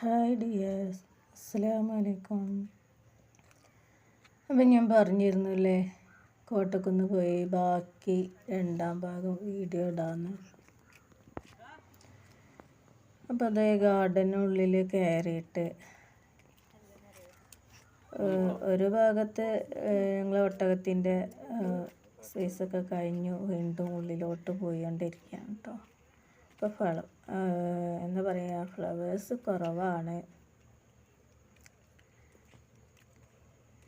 Hi dears, അസ്സലാമു അലൈക്കും. അപ്പം ഞാൻ പറഞ്ഞിരുന്നില്ലേ കോട്ടക്കുന്ന് പോയി ബാക്കി രണ്ടാം ഭാഗം വീഡിയോ ഇടാമെന്ന്. അപ്പോൾ അതേ ഗാർഡനുള്ളിൽ കയറിയിട്ട് ഒരു ഭാഗത്ത് ഞങ്ങൾ ഒട്ടകത്തിൻ്റെ സൈസൊക്കെ കഴിഞ്ഞു വീണ്ടും ഉള്ളിലോട്ട് പോയിക്കൊണ്ടിരിക്കുകയാണ് കേട്ടോ. ഇപ്പോൾ എന്താ പറയുക, ഫ്ലവേഴ്സ് കുറവാണ്.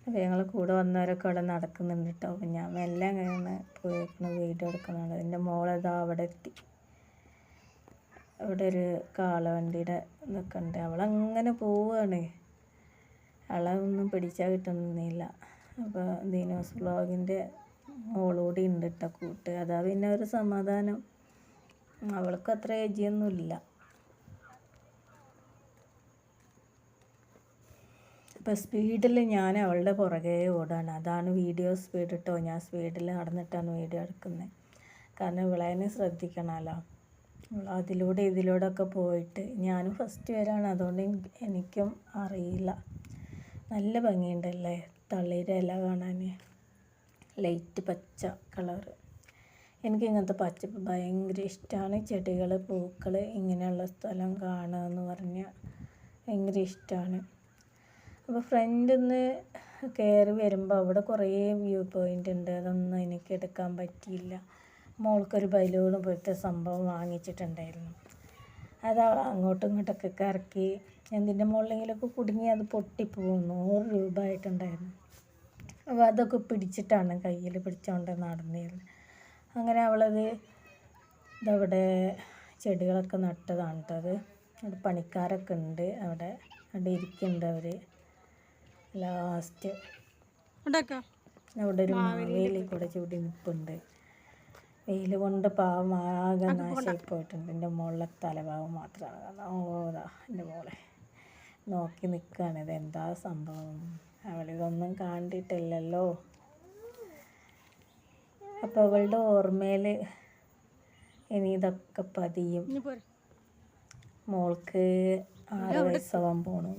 അപ്പോൾ ഞങ്ങൾ കൂടെ വന്നവരൊക്കെ അവിടെ നടക്കുന്നുണ്ട് കേട്ടോ. അപ്പം ഞാൻ മെല്ലെ അങ്ങനെ പോയിരിക്കുന്ന വീഡിയോ എടുക്കുന്നുണ്ട്. എൻ്റെ മോളേതാ അവിടെ എത്തി. അവിടെ ഒരു കാളവണ്ടിയുടെ ഇതൊക്കെ ഉണ്ട്. അവളങ്ങനെ പോവുകയാണ്. അവളെ ഒന്നും പിടിച്ചാൽ കിട്ടുന്നില്ല. അപ്പോൾ ദീനോസ് വ്ളോഗിൻ്റെ മോളൂടി ഉണ്ട് കേട്ടോ കൂട്ട്. അതാ പിന്നെ ഒരു സമാധാനം. അവൾക്ക് അത്ര ഏജിയൊന്നുമില്ല. അപ്പോൾ സ്പീഡിൽ ഞാൻ അവളുടെ പുറകെ ഓടാണ്. അതാണ് വീഡിയോ സ്പീഡ് കേട്ടോ. ഞാൻ സ്പീഡിൽ നടന്നിട്ടാണ് വീഡിയോ എടുക്കുന്നത്. കാരണം ഇവളേനെ ശ്രദ്ധിക്കണമല്ലോ. അതിലൂടെ ഇതിലൂടെയൊക്കെ പോയിട്ട് ഞാനും ഫസ്റ്റ് വരാണ്. അതുകൊണ്ട് എനിക്കും അറിയില്ല. നല്ല ഭംഗിയുണ്ടല്ലേ തളിയുടെ ഇല കാണാൻ, ലൈറ്റ് പച്ച കളറ്. എനിക്ക് ഇങ്ങനത്തെ പച്ചപ്പ് ഭയങ്കര ഇഷ്ടമാണ്. ചെടികൾ, പൂക്കൾ, ഇങ്ങനെയുള്ള സ്ഥലം കാണുക എന്ന് പറഞ്ഞാൽ ഭയങ്കര ഇഷ്ടമാണ്. അപ്പോൾ ഫ്രണ്ടിൽ നിന്ന് കയറി വരുമ്പോൾ അവിടെ കുറേ വ്യൂ പോയിൻ്റ് ഉണ്ട്. അതൊന്നും എനിക്ക് എടുക്കാൻ പറ്റിയില്ല. മോൾക്കൊരു ബലൂൺ പോലത്തെ സംഭവം വാങ്ങിച്ചിട്ടുണ്ടായിരുന്നു. അത് അങ്ങോട്ടും ഇങ്ങോട്ടൊക്കെ കറക്കി എന്തിൻ്റെ മുകളിലെങ്കിലൊക്കെ കുടുങ്ങി അത് പൊട്ടിപ്പോകും. 100 രൂപ ആയിട്ടുണ്ടായിരുന്നു. അപ്പോൾ അതൊക്കെ പിടിച്ചിട്ടാണ് കയ്യിൽ പിടിച്ചുകൊണ്ട് നടന്നിരുന്നത്. അങ്ങനെ അവളത് ഇതവിടെ ചെടികളൊക്കെ നട്ടതാണ് കേട്ടോ. അവിടെ പണിക്കാരൊക്കെ ഉണ്ട്. അവിടെ ഇരിക്കുന്നുണ്ട് അവർ. ലാസ്റ്റ് അവിടെ ഒരു മാവേലി കൂടെ ചൂടി നിൽപ്പുണ്ട്. വെയിൽ കൊണ്ട് പാവം ആകെ നാശമായി പോയിട്ടുണ്ട്. എൻ്റെ മോളിലെ തലഭാവം മാത്രമാണ് കാണുന്നത്. ഓതാ എൻ്റെ മോളെ നോക്കി നിൽക്കുകയാണ്. ഇതെന്താ സംഭവം, അവളിതൊന്നും കണ്ടിട്ടില്ലല്ലോ. അപ്പോൾ അവളുടെ ഓർമ്മയിൽ ഇനി ഇതൊക്കെ പതിയും. മോൾക്ക് 6 വയസ്സാവാൻ പോണു.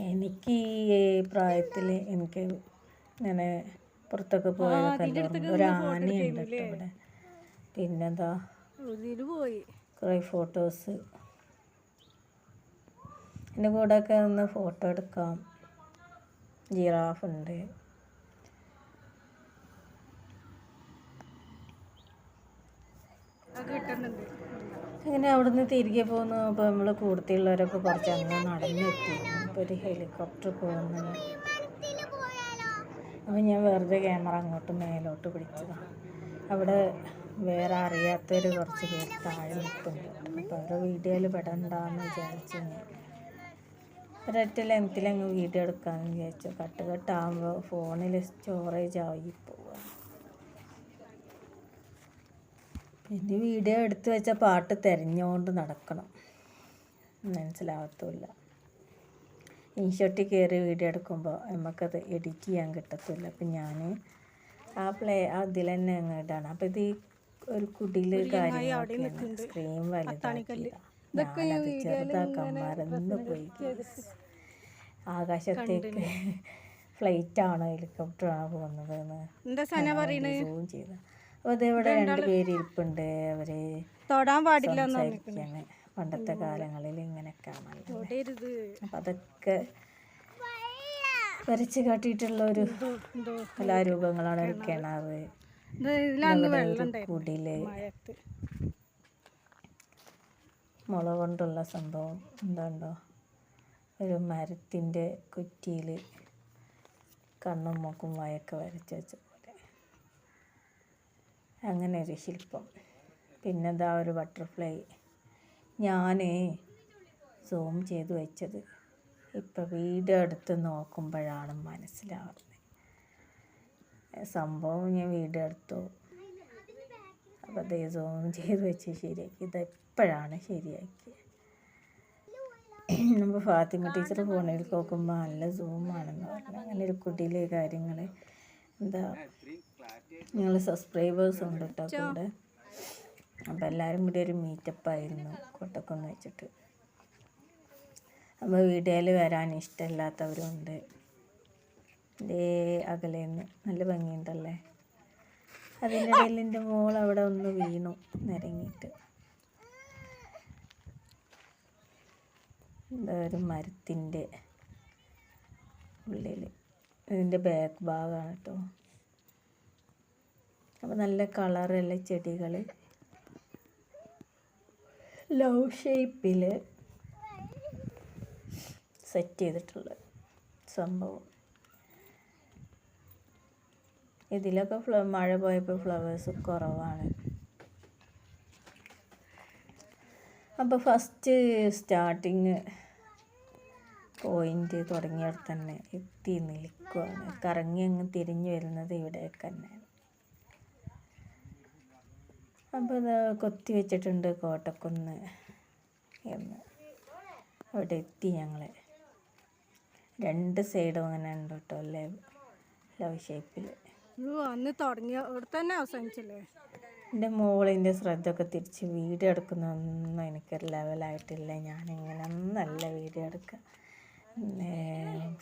എനിക്ക് ഈ പ്രായത്തിൽ എനിക്ക് ഇങ്ങനെ പുറത്തൊക്കെ പോയതൊക്കെ ഒരു ആനയുണ്ട് കേട്ടോ ഇവിടെ. പിന്നെന്താ കുറേ ഫോട്ടോസ്. എൻ്റെ കൂടെയൊക്കെ നിന്ന് ഫോട്ടോ എടുക്കാം. ജിറാഫ് ഉണ്ട്. അങ്ങനെ അവിടുന്ന് തിരികെ പോകുന്നു. അപ്പോൾ നമ്മൾ കൂടുതലുള്ളവരൊക്കെ കുറച്ച് അങ്ങനെ നടന്നെത്തി. ഇപ്പോൾ ഒരു ഹെലികോപ്റ്റർ പോകുന്നു. അപ്പോൾ ഞാൻ വെറുതെ ക്യാമറ അങ്ങോട്ട് മേലോട്ട് പിടിച്ചതാണ്. അവിടെ വേറെ അറിയാത്തൊരു കുറച്ച് പേര് താഴെ നിൽക്കുന്നുണ്ട്. അപ്പോൾ അവരുടെ വീഡിയോയിൽ പെടണ്ടെന്ന് വിചാരിച്ചു. ഞാൻ ഒരൊറ്റ ലെങ്ത്തിലങ്ങ് വീഡിയോ എടുക്കാമെന്ന് വിചാരിച്ചു. കട്ടാകുമ്പോൾ ഫോണിൽ സ്റ്റോറേജ് ആയി പോവുക. പിന്നെ വീഡിയോ എടുത്തു വെച്ച പാട്ട് തിരഞ്ഞുകൊണ്ട് നടക്കണം, മനസ്സിലാവത്തുമില്ല. ഇൻഷോട്ടിൽ കയറി വീഡിയോ എടുക്കുമ്പോൾ നമുക്കത് എഡിറ്റ് ചെയ്യാൻ കിട്ടത്തില്ല. അപ്പം ഞാൻ അതിൽ തന്നെ അങ്ങ് ഇടാണ്. അപ്പോൾ ഇത് ഒരു കുടിൽ കാര്യങ്ങളൊക്കെയാണ്. സ്ക്രീൻ വലുതാക്കില്ല. ഞാനത് ചെറുതാക്കാൻ മറന്നു പോയി. ആകാശത്തേക്ക് ഫ്ലൈറ്റാണോ ഹെലികോപ്റ്ററാണോ പോകുന്നതെന്ന് സൂം ചെയ്ത. അപ്പോൾ അതിവിടെ 2 പേര് ഇരിപ്പുണ്ട്. അവർ സംസാരിക്കുകയാണ്. പണ്ടത്തെ കാലങ്ങളിൽ ഇങ്ങനെയൊക്കെയാണല്ലോ. അപ്പം അതൊക്കെ വരച്ച് കാട്ടിയിട്ടുള്ള ഒരു കലാരൂപങ്ങളാണ്. ഒരു കിണറ്, കുടില്, മുള കൊണ്ടുള്ള സംഭവം എന്താണ്ടോ, ഒരു മരത്തിൻ്റെ കുറ്റിയിൽ കണ്ണും മൂക്കും വായൊക്കെ വരച്ച് വെച്ച പോലെ അങ്ങനെ ഒരു ശില്പം. പിന്നെന്താ ഒരു ബട്ടർഫ്ലൈ. ഞാൻ സൂം ചെയ്ത് വെച്ചത് ഇപ്പോൾ വീഡിയോ എടുത്ത് നോക്കുമ്പോഴാണ് മനസ്സിലാവുന്നത് സംഭവം. ഞാൻ വീഡിയോ എടുത്തു. അപ്പോൾ അതേ സൂം ചെയ്ത് വെച്ച് ശരിയാക്കി. ഇതെപ്പോഴാണ് ശരിയാക്കിയത്. നമ്മൾ ഫാത്തിമ ടീച്ചർ ഫോണിൽ നോക്കുമ്പോൾ നല്ല സൂമാണെന്ന് പറഞ്ഞു. അങ്ങനെ ഒരു കുടിയിൽ കാര്യങ്ങൾ. എന്താ ഞങ്ങൾ സബ്സ്ക്രൈബേഴ്സ് ഉണ്ട് കേട്ടോ കൂടെ. അപ്പോൾ എല്ലാവരും കൂടി ഒരു മീറ്റപ്പായിരുന്നു കോട്ടക്കുന്ന് വെച്ചിട്ട്. അപ്പോൾ വീഡിയോയിൽ വരാൻ ഇഷ്ടമില്ലാത്തവരുണ്ട്. ഇതേ അകലേന്ന് നല്ല ഭംഗിയുണ്ടല്ലേ. അതിൻ്റെ ഇടയിൽ എൻ്റെ മോൾ അവിടെ ഒന്ന് വീണു നിരങ്ങിയിട്ട്. എന്താ ഒരു മരത്തിൻ്റെ ഉള്ളിൽ ഇതിൻ്റെ ബാക്ക് ഭാഗമാണ് കേട്ടോ. അപ്പോൾ നല്ല കളറുള്ള ചെടികൾ ലവ് ഷേപ്പിൽ സെറ്റ് ചെയ്തിട്ടുള്ള സംഭവം. ഇതിലൊക്കെ മഴ പോയപ്പോൾ ഫ്ലവേഴ്സ് കുറവാണ്. അപ്പോൾ ഫസ്റ്റ് സ്റ്റാർട്ടിങ് പോയിൻ്റ് തുടങ്ങിയവിടെ തന്നെ എത്തി നിൽക്കുകയാണ്. കറങ്ങി അങ്ങ് തിരിഞ്ഞു വരുന്നത് ഇവിടേക്ക് തന്നെ. അപ്പോൾ ഇത് കൊത്തി വെച്ചിട്ടുണ്ട് കോട്ടക്കുന്ന് എന്ന്. അവിടെ എത്തി ഞങ്ങൾ. 2 സൈഡും അങ്ങനെ ഉണ്ട് കേട്ടോ ലവ് ഷേപ്പിൽ. അന്ന് തുടങ്ങിയ ഇവിടെ തന്നെ അവസാനിച്ചല്ലേ. എൻ്റെ മോളിൻ്റെ ശ്രദ്ധ ഒക്കെ തിരിച്ച് വീഡിയോ എടുക്കുന്നതൊന്നും എനിക്കൊരു ലെവലായിട്ടില്ല. ഞാനിങ്ങനെ നല്ല വീഡിയോ എടുക്കുക.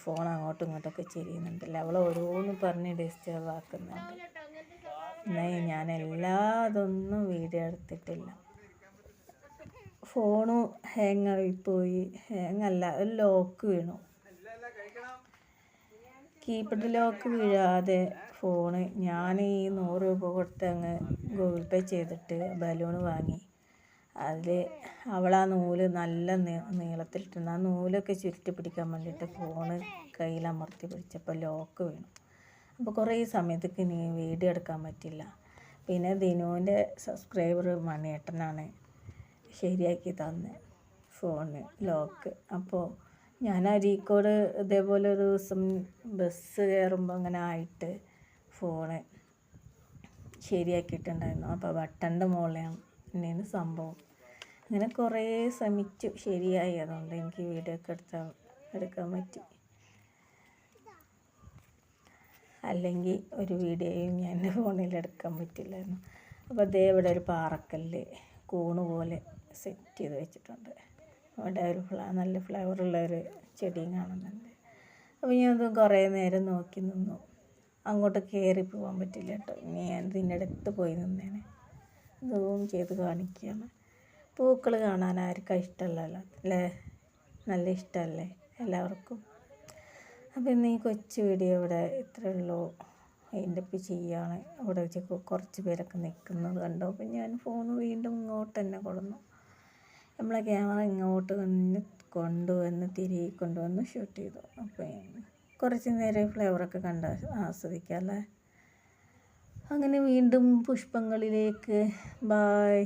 ഫോൺ അങ്ങോട്ടും ഇങ്ങോട്ടൊക്കെ ചെയ്യുന്നുണ്ടല്ലോ. അവൾ ഓരോന്ന് പറഞ്ഞ് ഡിസ്റ്റർബ് ആക്കുന്നുണ്ട്. എന്നാൽ ഞാൻ അതൊന്നും വീഡിയോ എടുത്തിട്ടില്ല. ഫോണ് ഹാങ്ങായിപ്പോയി. ഹാങ്ങല്ല, ഒരു ലോക്ക് വീണു. കീപാഡ് ലോക്ക് വീഴാതെ ഫോണ് ഞാൻ ഈ 100 രൂപ കൊടുത്ത് അങ്ങ് ഗൂഗിൾ പേ ചെയ്തിട്ട് ബലൂൺ വാങ്ങി. അതിൽ അവളാ നൂല് നല്ല നീളത്തിലിട്ടുണ്ട്. ആ നൂലൊക്കെ ചുരുട്ടി പിടിക്കാൻ വേണ്ടിയിട്ട് ഫോണ് കയ്യിലമർത്തി പിടിച്ചപ്പോൾ ലോക്ക് വീണു. അപ്പോൾ കുറേ സമയത്തേക്ക് ഇനി വീഡിയോ എടുക്കാൻ പറ്റില്ല. പിന്നെ ദിനുവിൻ്റെ സബ്സ്ക്രൈബർ മണിയേട്ടനാണ് ശരിയാക്കി തന്നെ ഫോണ് ലോക്ക്. അപ്പോൾ ഞാൻ അരീക്കോട് ഇതേപോലെ ഒരു ദിവസം ബസ് കയറുമ്പോൾ അങ്ങനെ ആയിട്ട് ഫോണ് ശരിയാക്കിയിട്ടുണ്ടായിരുന്നു. അപ്പോൾ ബട്ടൻ്റെ മുകളിലാണ് തന്നെയാണ് സംഭവം. അങ്ങനെ കുറേ ശ്രമിച്ചു, ശരിയായി. അതുകൊണ്ട് എനിക്ക് വീഡിയോ ഒക്കെ എടുക്കാൻ പറ്റി. അല്ലെങ്കിൽ ഒരു വീഡിയോയും ഞാൻ എൻ്റെ ഫോണിൽ എടുക്കാൻ പറ്റില്ലായിരുന്നു. അപ്പോൾ അതേ ഇവിടെ ഒരു പാറക്കല്ല് കൂണ് പോലെ സെറ്റ് ചെയ്ത് വെച്ചിട്ടുണ്ട്. അവിടെ ഒരു നല്ല ഫ്ലവറുള്ളൊരു ചെടിയും കാണുന്നുണ്ട്. അപ്പോൾ ഞാനത് കുറേ നേരം നോക്കി നിന്നു. അങ്ങോട്ട് കയറി പോകാൻ പറ്റില്ല കേട്ടോ. ഇനി ഞാൻ ഇതിൻ്റെ അടുത്ത് പോയി നിന്നേനെ. സൂം ചെയ്ത് കാണിക്കുകയാണ്. പൂക്കൾ കാണാൻ ആർക്കും ഇഷ്ടമല്ലല്ലോ അല്ലേ? നല്ല ഇഷ്ടമല്ലേ എല്ലാവർക്കും? അപ്പോൾ ഇന്ന് ഈ കൊച്ചു വീഡിയോ ഇവിടെ ഇത്രയേ ഉള്ളൂ. അതിൻ്റെ ഇപ്പം ചെയ്യാണ്. അവിടെ വെച്ച് കുറച്ച് പേരൊക്കെ നിൽക്കുന്നത് കണ്ടു. അപ്പം ഞാൻ ഫോൺ വീണ്ടും ഇങ്ങോട്ട് തന്നെ കൊടുന്നു. നമ്മളെ ക്യാമറ ഇങ്ങോട്ട് തിരികെ കൊണ്ടുവന്ന് ഷൂട്ട് ചെയ്തു. അപ്പോൾ കുറച്ച് നേരം ഫ്ലേവറൊക്കെ കണ്ട് ആസ്വദിക്കാം അല്ലേ. അങ്ങനെ വീണ്ടും പുഷ്പങ്ങളിലേക്ക്. ബായ്.